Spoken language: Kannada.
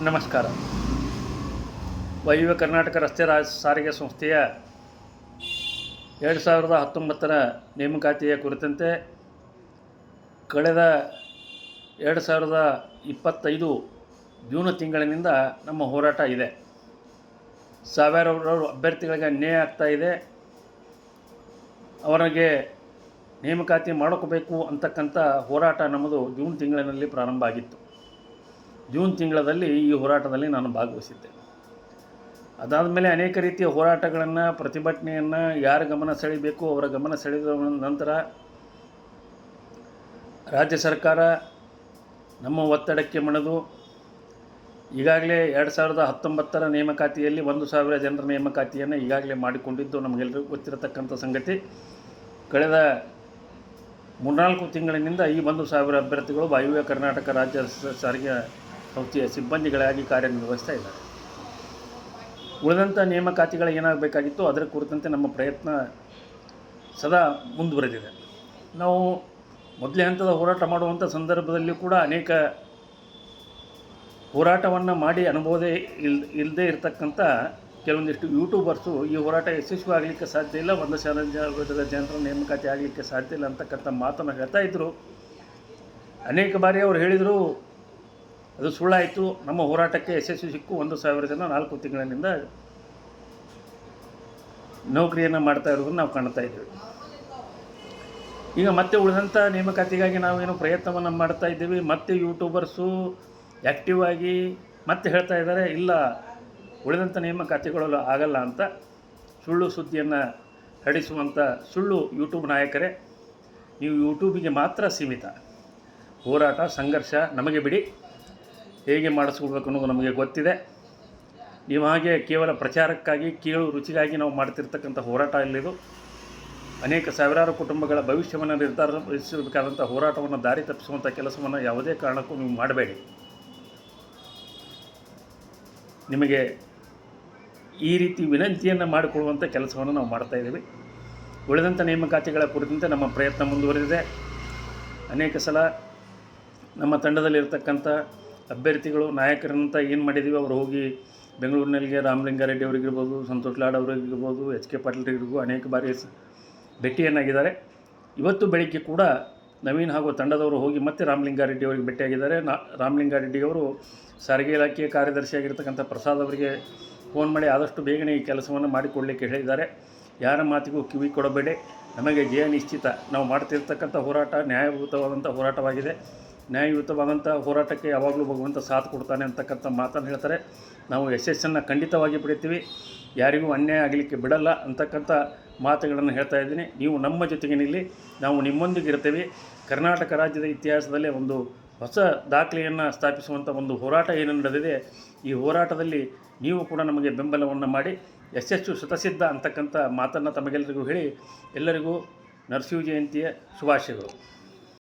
ನಮಸ್ಕಾರ. ವಾಯುವ್ಯ ಕರ್ನಾಟಕ ರಸ್ತೆ ಸಾರಿಗೆ ಸಂಸ್ಥೆಯ 2019ರ ನೇಮಕಾತಿಯ ಕುರಿತಂತೆ ಕಳೆದ 2025 ಜೂನ್ ತಿಂಗಳಿನಿಂದ ನಮ್ಮ ಹೋರಾಟ ಇದೆ. ಸಾವಿರಾರು ಅಭ್ಯರ್ಥಿಗಳಿಗೆ ಅನ್ಯಾಯ ಆಗ್ತಾ ಇದೆ. ಅವರಿಗೆ ನೇಮಕಾತಿ ಮಾಡ್ಕೋಬೇಕು ಅಂತಕ್ಕಂಥ ಹೋರಾಟ ನಮ್ಮದು ಜೂನ್ ತಿಂಗಳಿನಲ್ಲಿ ಪ್ರಾರಂಭ ಆಗಿತ್ತು. ಜೂನ್ ತಿಂಗಳಲ್ಲಿ ಈ ಹೋರಾಟದಲ್ಲಿ ನಾನು ಭಾಗವಹಿಸಿದ್ದೆ. ಅದಾದ ಮೇಲೆ ಅನೇಕ ರೀತಿಯ ಹೋರಾಟಗಳನ್ನು, ಪ್ರತಿಭಟನೆಯನ್ನು ಯಾರ ಗಮನ ಸೆಳೀಬೇಕು ಅವರ ಗಮನ ಸೆಳೆದ ನಂತರ ರಾಜ್ಯ ಸರ್ಕಾರ ನಮ್ಮ ಒತ್ತಡಕ್ಕೆ ಮಣಿದು ಈಗಾಗಲೇ 2019ರ ನೇಮಕಾತಿಯಲ್ಲಿ 1,000 ಜನರ ನೇಮಕಾತಿಯನ್ನು ಈಗಾಗಲೇ ಮಾಡಿಕೊಂಡಿದ್ದು ನಮಗೆಲ್ಲರಿಗೂ ಗೊತ್ತಿರತಕ್ಕಂಥ ಸಂಗತಿ. ಕಳೆದ 3-4 ತಿಂಗಳಿನಿಂದ ಈ 1,000 ಅಭ್ಯರ್ಥಿಗಳು ವಾಯುವ್ಯ ಕರ್ನಾಟಕ ರಾಜ್ಯ ಸಾರಿಗೆ ಸಂಸ್ಥೆಯ ಸಿಬ್ಬಂದಿಗಳಾಗಿ ಕಾರ್ಯನಿರ್ವಹಿಸ್ತಾ ಇದ್ದಾರೆ. ಉಳಿದಂಥ ನೇಮಕಾತಿಗಳು ಏನಾಗಬೇಕಾಗಿತ್ತು ಅದರ ಕುರಿತಂತೆ ನಮ್ಮ ಪ್ರಯತ್ನ ಸದಾ ಮುಂದುವರೆದಿದೆ. ನಾವು ಮೊದಲೇ ಹಂತದ ಹೋರಾಟ ಮಾಡುವಂಥ ಸಂದರ್ಭದಲ್ಲಿ ಕೂಡ ಅನೇಕ ಹೋರಾಟವನ್ನು ಮಾಡಿ ಅನುಭವದೇ ಇಲ್ಲದೇ ಇರತಕ್ಕಂಥ ಕೆಲವೊಂದಿಷ್ಟು ಯೂಟ್ಯೂಬರ್ಸು ಈ ಹೋರಾಟ ಯಶಸ್ವಿ ಆಗಲಿಕ್ಕೆ ಸಾಧ್ಯ ಇಲ್ಲ, 1,000 ಜನರ ನೇಮಕಾತಿ ಆಗಲಿಕ್ಕೆ ಸಾಧ್ಯ ಇಲ್ಲ ಅಂತಕ್ಕಂಥ ಮಾತನ್ನು ಹೇಳ್ತಾ ಇದ್ದರು. ಅನೇಕ ಬಾರಿ ಅವರು ಹೇಳಿದರು, ಅದು ಸುಳ್ಳಾಯಿತು, ನಮ್ಮ ಹೋರಾಟಕ್ಕೆ ಯಶಸ್ವಿ ಸಿಕ್ಕು, 1,000 ಜನ 4 ತಿಂಗಳಿನಿಂದ ನೌಕರಿಯನ್ನು ಮಾಡ್ತಾ ಇರೋದನ್ನು ನಾವು ಕಾಣ್ತಾ ಇದ್ದೀವಿ. ಈಗ ಮತ್ತೆ ಉಳಿದಂಥ ನೇಮಕಾತಿಗಾಗಿ ನಾವೇನು ಪ್ರಯತ್ನವನ್ನು ಮಾಡ್ತಾ ಇದ್ದೀವಿ. ಮತ್ತೆ ಯೂಟ್ಯೂಬರ್ಸು ಆ್ಯಕ್ಟಿವ್ ಆಗಿ ಮತ್ತೆ ಹೇಳ್ತಾ ಇದ್ದಾರೆ, ಇಲ್ಲ ಉಳಿದಂಥ ನೇಮಕಾತಿಗಳು ಆಗಲ್ಲ ಅಂತ ಸುಳ್ಳು ಸುದ್ದಿಯನ್ನು ಹರಡಿಸುವಂಥ ಸುಳ್ಳು ಯೂಟ್ಯೂಬ್ ನಾಯಕರೇ. ನೀವು ಯೂಟ್ಯೂಬಿಗೆ ಮಾತ್ರ ಸೀಮಿತ. ಹೋರಾಟ ಸಂಘರ್ಷ ನಮಗೆ ಬಿಡಿ, ಹೇಗೆ ಮಾಡಿಸ್ಕೊಡ್ಬೇಕು ಅನ್ನೋದು ನಮಗೆ ಗೊತ್ತಿದೆ. ನೀವು ಹಾಗೆ ಕೇವಲ ಪ್ರಚಾರಕ್ಕಾಗಿ, ಕೀಳು ರುಚಿಗಾಗಿ ನಾವು ಮಾಡ್ತಿರ್ತಕ್ಕಂಥ ಹೋರಾಟ ಇಲ್ಲಿದು. ಅನೇಕ ಸಾವಿರಾರು ಕುಟುಂಬಗಳ ಭವಿಷ್ಯವನ್ನು ನಿರ್ಧಾರಿಸಬೇಕಾದಂಥ ಹೋರಾಟವನ್ನು ದಾರಿ ತಪ್ಪಿಸುವಂಥ ಕೆಲಸವನ್ನು ಯಾವುದೇ ಕಾರಣಕ್ಕೂ ನೀವು ಮಾಡಬೇಡಿ. ನಿಮಗೆ ಈ ರೀತಿ ವಿನಂತಿಯನ್ನು ಮಾಡಿಕೊಳ್ಳುವಂಥ ಕೆಲಸವನ್ನು ನಾವು ಮಾಡ್ತಾಯಿದ್ದೀವಿ. ಉಳಿದಂಥ ನೇಮಕಾತಿಗಳ ಕುರಿತಂತೆ ನಮ್ಮ ಪ್ರಯತ್ನ ಮುಂದುವರೆದಿದೆ. ಅನೇಕ ಸಲ ನಮ್ಮ ತಂಡದಲ್ಲಿರ್ತಕ್ಕಂಥ ಅಭ್ಯರ್ಥಿಗಳು ನಾಯಕರಂತ ಏನು ಮಾಡಿದ್ದೀವಿ, ಅವರು ಹೋಗಿ ಬೆಂಗಳೂರಿನಲ್ಲಿ ರಾಮಲಿಂಗಾರೆಡ್ಡಿ ಅವರಿಗಿರ್ಬೋದು, ಸಂತೋಷ್ ಲಾಡ್ ಅವರಿಗಿರ್ಬೋದು, HK ಪಾಟೀಲ್ರಿಗೂ ಅನೇಕ ಬಾರಿ ಭೇಟಿಯನ್ನಾಗಿದ್ದಾರೆ. ಇವತ್ತು ಬೆಳಗ್ಗೆ ಕೂಡ ನವೀನ್ ಹಾಗೂ ತಂಡದವರು ಹೋಗಿ ಮತ್ತೆ ರಾಮಲಿಂಗಾರೆಡ್ಡಿ ಅವರಿಗೆ ಭೇಟಿಯಾಗಿದ್ದಾರೆ. ರಾಮಲಿಂಗಾರೆಡ್ಡಿ ಅವರು ಸಾರಿಗೆ ಇಲಾಖೆಯ ಕಾರ್ಯದರ್ಶಿಯಾಗಿರ್ತಕ್ಕಂಥ ಪ್ರಸಾದ್ ಅವರಿಗೆ ಫೋನ್ ಮಾಡಿ ಆದಷ್ಟು ಬೇಗನೆ ಈ ಕೆಲಸವನ್ನು ಮಾಡಿಕೊಡಲಿಕ್ಕೆ ಹೇಳಿದ್ದಾರೆ. ಯಾರ ಮಾತಿಗೂ ಕಿವಿ ಕೊಡಬೇಡಿ, ನಮಗೆ ಜಯ ನಿಶ್ಚಿತ. ನಾವು ಮಾಡ್ತಿರ್ತಕ್ಕಂಥ ಹೋರಾಟ ನ್ಯಾಯಯುತವಾದಂಥ ಹೋರಾಟವಾಗಿದೆ. ನ್ಯಾಯಯುತವಾದಂಥ ಹೋರಾಟಕ್ಕೆ ಯಾವಾಗಲೂ ಭಗವಂತ ಸಾಥ್ ಕೊಡ್ತಾನೆ ಅಂತಕ್ಕಂಥ ಮಾತನ್ನು ಹೇಳ್ತಾರೆ. ನಾವು ಯಶಸ್ಸನ್ನು ಖಂಡಿತವಾಗಿ ಪಡಿತೀವಿ, ಯಾರಿಗೂ ಅನ್ಯಾಯ ಆಗಲಿಕ್ಕೆ ಬಿಡಲ್ಲ ಅಂತಕ್ಕಂಥ ಮಾತುಗಳನ್ನು ಹೇಳ್ತಾ ಇದ್ದೀನಿ. ನೀವು ನಮ್ಮ ಜೊತೆಗೆ ನಿಲ್ಲಿ, ನಾವು ನಿಮ್ಮೊಂದಿಗೆ ಇರ್ತೇವೆ. ಕರ್ನಾಟಕ ರಾಜ್ಯದ ಇತಿಹಾಸದಲ್ಲೇ ಒಂದು ಹೊಸ ದಾಖಲೆಯನ್ನು ಸ್ಥಾಪಿಸುವಂಥ ಒಂದು ಹೋರಾಟ ಏನು ನಡೆದಿದೆ. ಈ ಹೋರಾಟದಲ್ಲಿ ನೀವು ಕೂಡ ನಮಗೆ ಬೆಂಬಲವನ್ನು ಮಾಡಿ ಯಶಸ್ಸು ಶತಸಿದ್ಧ ಅಂತಕ್ಕಂಥ ಮಾತನ್ನು ತಮಗೆಲ್ಲರಿಗೂ ಹೇಳಿ ಎಲ್ಲರಿಗೂ ನರಸಿಂಹ ಜಯಂತಿಯ ಶುಭಾಶಯಗಳು.